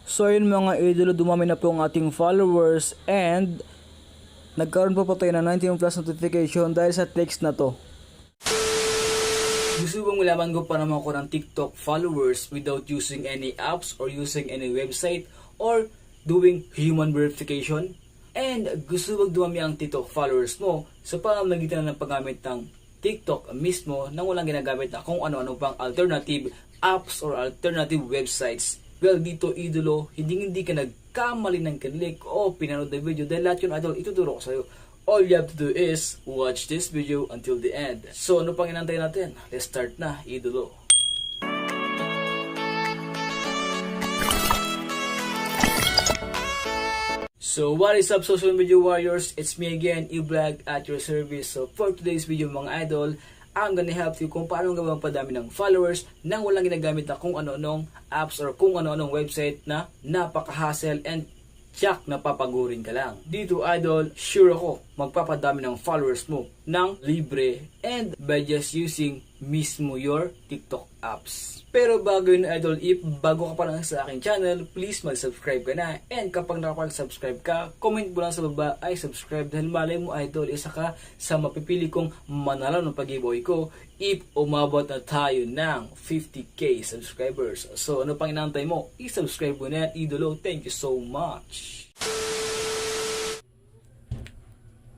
So yun mga idolo, dumami na po ang ating followers and nagkaroon po tayo ng 19 plus notification dahil sa text na to. Gusto bang malaman ko pa naman ko ng TikTok followers without using any apps or using any website or doing human verification? And gusto bang dumami ang TikTok followers mo sa pamamagitan ng paggamit ng TikTok mismo nang walang ginagamit na kung ano-ano pang alternative apps or alternative websites? Well, dito idolo, hindi ka nagkamali ng click o pinanood na video dahil lahat yun idol ituturo ko sa'yo. All you have to do is watch this video until the end. So ano pang inantay natin? Let's start na, idolo. So what is up social media warriors? It's me again, Iblog at your service. So for today's video mga idol, I'm gonna help you kung paano gawang padami ng followers nang walang ginagamit na kung ano-anong apps or kung ano-anong website na napaka-hassle and tsak na papagurin ka lang. Dito idol, sure ako magpapadami ng followers mo ng libre and by just using mismo your TikTok apps. Pero bago yun idol, if bago ka pa lang sa aking channel, please mag-subscribe ka na. And kapag nakapag-subscribe ka, comment mo lang sa baba ay subscribe dahil malay mo idol, isa ka sa mapipili kong manalo ng pag-giveaway ko if umabot na tayo ng 50k subscribers. So ano pang inaantay mo? I-subscribe mo na idolo. Thank you so much.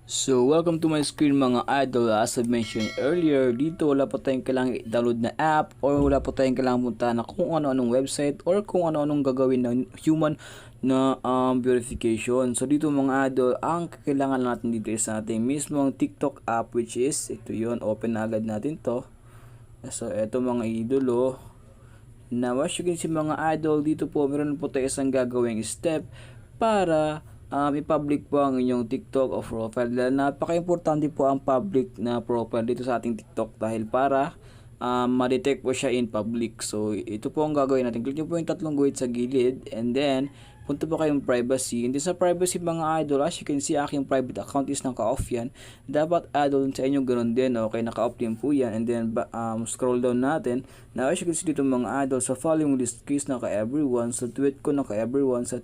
So, welcome to my screen mga idol. As I mentioned earlier, dito wala pa tayong kailangang i-download na app or wala pa tayong kailangang punta na kung ano-anong website or kung ano-anong gagawin ng human na verification. So, dito mga idol, ang kailangan natin dito is natin mismong TikTok app which is, ito yun, open na agad natin to. So, ito mga idolo. Now, as you can see mga idol, dito po meron po tayo isang gagawing step para i-public po ang inyong TikTok o profile. Dahil napaka-importante po ang public na profile dito sa ating TikTok dahil para ma-detect po siya in public. So ito po ang gagawin natin. Click nyo po yung tatlong guhit sa gilid and then punta po kayong privacy. And then sa privacy mga idol, as you can see, aking private account is naka-off yan. Dapat idol sa inyo ganoon din. Okay, naka-off din po yan. And then scroll down natin. Now as you can see dito mga idol, sa following list quiz naka-everyone. Sa tweet ko naka-everyone. Sa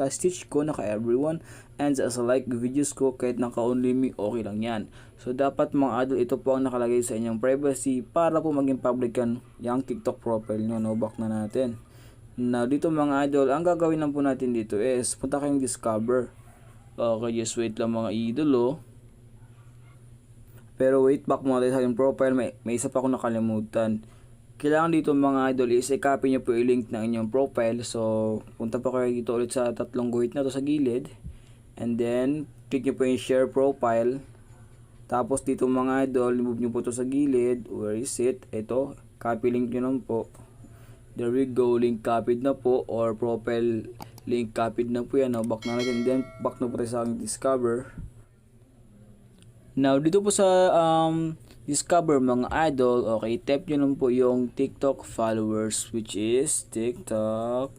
stitch ko naka-everyone. And sa like videos ko kahit naka-only me, okay lang yan. So dapat mga idol, ito po ang nakalagay sa inyong privacy para po maging public yan yung TikTok profile nyo. No, back na natin. Now dito mga idol, ang gagawin lang po natin dito is punta kayong discover. Okay, just wait lang mga idol. Pero wait, back muna tayo sa yung profile. May isa pa akong nakalimutan. Kailangan dito mga idol is i-copy nyo po yung link ng inyong profile. So punta pa kayo dito ulit sa tatlong guhit na to sa gilid. And then click nyo po yung share profile. Tapos dito mga idol, move nyo po to sa gilid. Where is it? Ito, copy link nyo lang po. There we go, link copied na po or profile link copied na po yan. Back na natin, then back na po tayo sa aking discover. Now dito po sa discover mga idol, okay, tap nyo lang po yung TikTok followers which is TikTok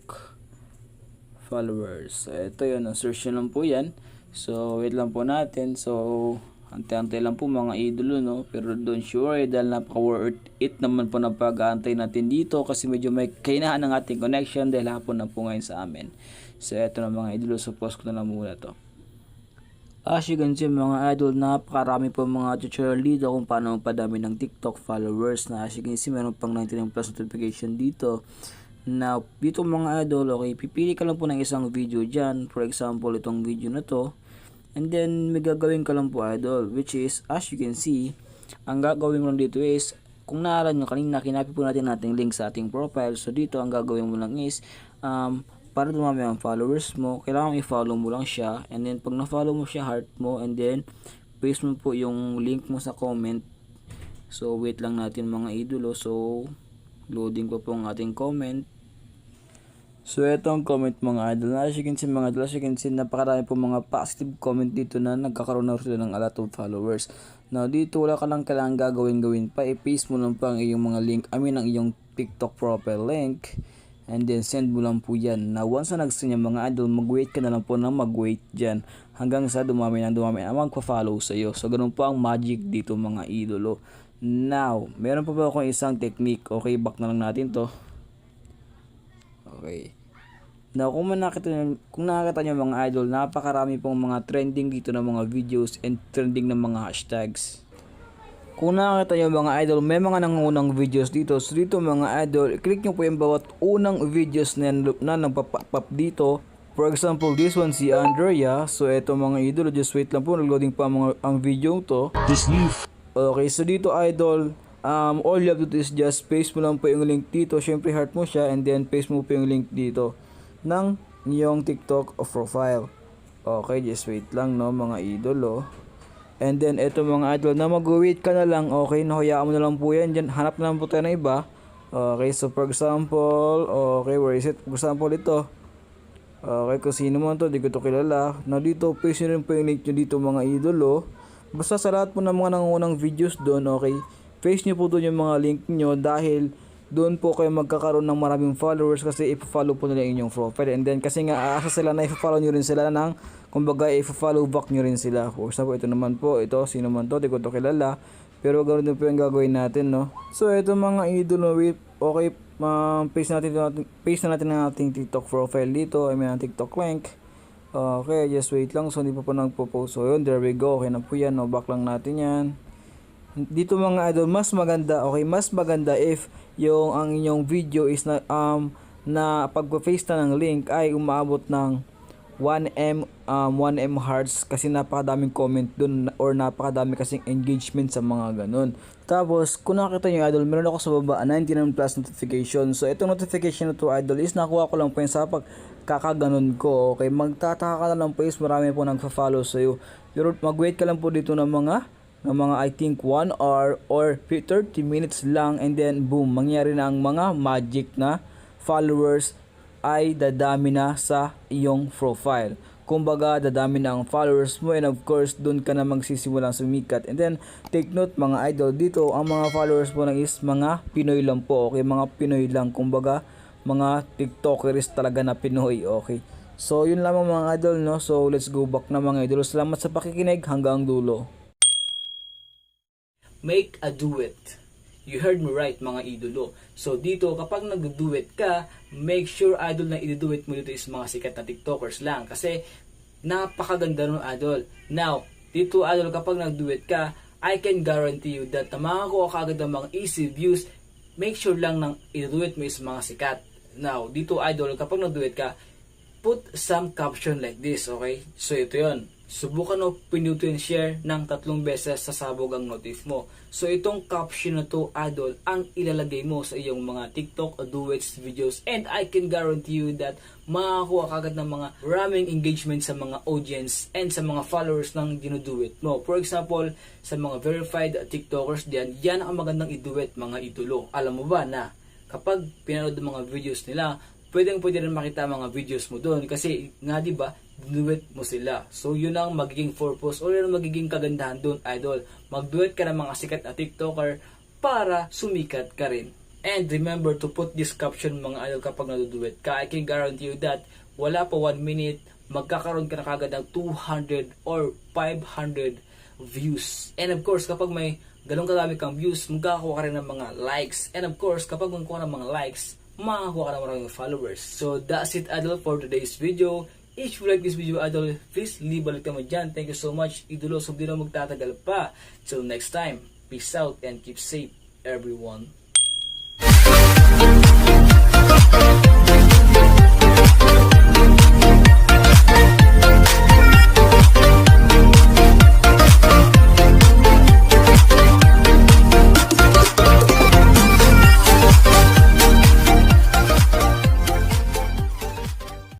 followers. So ito yun, search nyo lang po yan. So wait lang po natin. So antay-antay lang po mga idolo, no? Pero don't worry dahil napaka-worth it naman po na pag-aantay natin dito kasi medyo may kainahan ng ating connection dahil hapon na po ngayon sa amin. So eto na mga idolo, so post ko na lang muna to. As you can see mga idol, napakarami po mga tutorial dito kung paano magpadami ng TikTok followers na as you can see meron pang 99 plus notification dito. Now dito mga idol, okay, pipili ka lang po ng isang video dyan. For example, itong video na to. And then may gagawin ka lang po idol which is as you can see, ang gagawin mo lang dito is kung naaral nyo kanina, kinapi po natin ating link sa ating profile. So dito ang gagawin mo lang is para dumami ang followers mo, kailangan i-follow mo lang siya. And then pag na-follow mo siya, heart mo and then paste mo po yung link mo sa comment. So wait lang natin mga idolo. So loading po ang ating comment. So ito ang comment mga idol. As you can see mga idol, as you can see, napakarami po mga positive comment dito na nagkakaroon na sila ng a lot of followers. Now dito wala ka lang kailangan gagawin pa. I-paste mo lang pa ang iyong mga link, ang iyong TikTok profile link. And then send mo lang po yan. Now once na nag-send yan mga idol, mag-wait ka na lang po ng mag-wait dyan. Hanggang sa dumami ang magpa-follow sa iyo. So ganun po ang magic dito mga idolo. Now, meron pa ba akong isang technique. Okay, back na lang natin to. Okay. Now, kung nakakita nyo mga idol, napakarami pong mga trending dito ng mga videos and trending ng mga hashtags. Kung nakakita nyo mga idol, may mga nangunang videos dito. So dito mga idol, click nyo po yung bawat unang videos na nagpa-pop up dito. For example, this one si Andrea. So eto mga idol, just wait lang po, nag-loading pa ang video to. Okay, so dito idol, all you have to do is just paste mo lang po yung link dito. Syempre heart mo siya and then paste mo po yung link dito ng iyong TikTok profile. Okay, just wait lang no mga idol And then eto mga idol, na mag-wait ka na lang, okay, nahuyaan mo na lang po yan dyan, hanap na lang po tayo ng iba. Okay, so for example, okay, where is it? For example ito. Okay, kung sino man to, di ko to kilala. Na dito, paste nyo rin po yung link nyo dito mga idol Basta sa lahat po ng mga nangungunang videos doon, okay, paste nyo po doon yung mga link nyo dahil doon po kayo magkakaroon ng maraming followers kasi i-follow po nila inyong profile. And then kasi nga aasa sila na i-follow nyo rin sila ng, kumbaga i-follow back nyo rin sila. For example, ito naman po, ito, sino man to, di ko to kilala. Pero ganoon din po yung gagawin natin, no. So ito mga idol, okay, paste na natin ang ating TikTok profile dito. I mean, ang TikTok link. Okay, just wait lang. So hindi pa po nagpo-post. So yun, there we go. Okay na po yan, no. Back lang natin yan. Dito mga idol, mas maganda, okay, mas maganda if yung ang inyong video is na pagpa-paste na ng link ay umaabot ng 1M hearts kasi napakadaming comment dun or napakadami kasing engagement sa mga ganun. Tapos kung nakita nyo idol, meron ako sa baba 99 plus notification. So itong notification na to idol is nakuha ko lang po yung sa pagkakaganon ko. Okay, magtataka ka na lang po is marami po nagfa-follow sa iyo. Pero mag-wait ka lang po dito ng mga I think 1 hour or 30 minutes lang and then boom, mangyari na ang mga magic na followers ay dadami na sa iyong profile. Kumbaga, dadami na ang followers mo and of course, doon ka na magsisimulang sumikat. And then, take note mga idol, dito ang mga followers mo lang is mga Pinoy lang po, okay? Mga Pinoy lang, kumbaga, mga TikTokers talaga na Pinoy, okay? So, yun lamang mga idol, no? So, let's go back na mga idol. Salamat sa pakikinig hanggang dulo. Make a duet. You heard me right mga idolo. So dito kapag nag-duet ka, make sure idol na i-duet mo dito is mga sikat na TikTokers lang kasi napakaganda ng idol. Now, dito idol kapag nag-duet ka, I can guarantee you that na makakuha ka agad ng mga easy views. Make sure lang nang i-duet mo is mga sikat. Now, dito idol kapag nag-duet ka, put some caption like this, okay? So ito 'yon. Subukan mo pinutin share ng 3 beses sa sabog ang notif mo. So itong caption na to idol ang ilalagay mo sa iyong mga TikTok duets videos and I can guarantee you that makakuha ka agad ng mga maraming engagement sa mga audience and sa mga followers ng dinuduet mo. For example, sa mga verified TikTokers diyan, yan ang magandang iduet mga idolo. Alam mo ba na kapag pinanood ng mga videos nila, pwede rin makita ang mga videos mo doon kasi nga 'di ba duet mo sila. So yun ang magiging purpose o yun ang magiging kagandahan doon idol. Mag-duet ka ng mga sikat na TikToker para sumikat ka rin. And remember to put this caption mga idol kapag nag-duet ka. I can guarantee you that wala pa 1 minute magkakaroon ka na kagad ng 200 or 500 views. And of course kapag may ganun kadami kang views, magkakakuha ka rin ng mga likes. And of course kapag magkuha ng mga likes, makakuha ka ng maraming followers. So that's it idol for today's video. If you like this video idol, please leave a like naman dyan. Thank you so much idolo. So di na magtatagal pa. Till next time, peace out and keep safe everyone.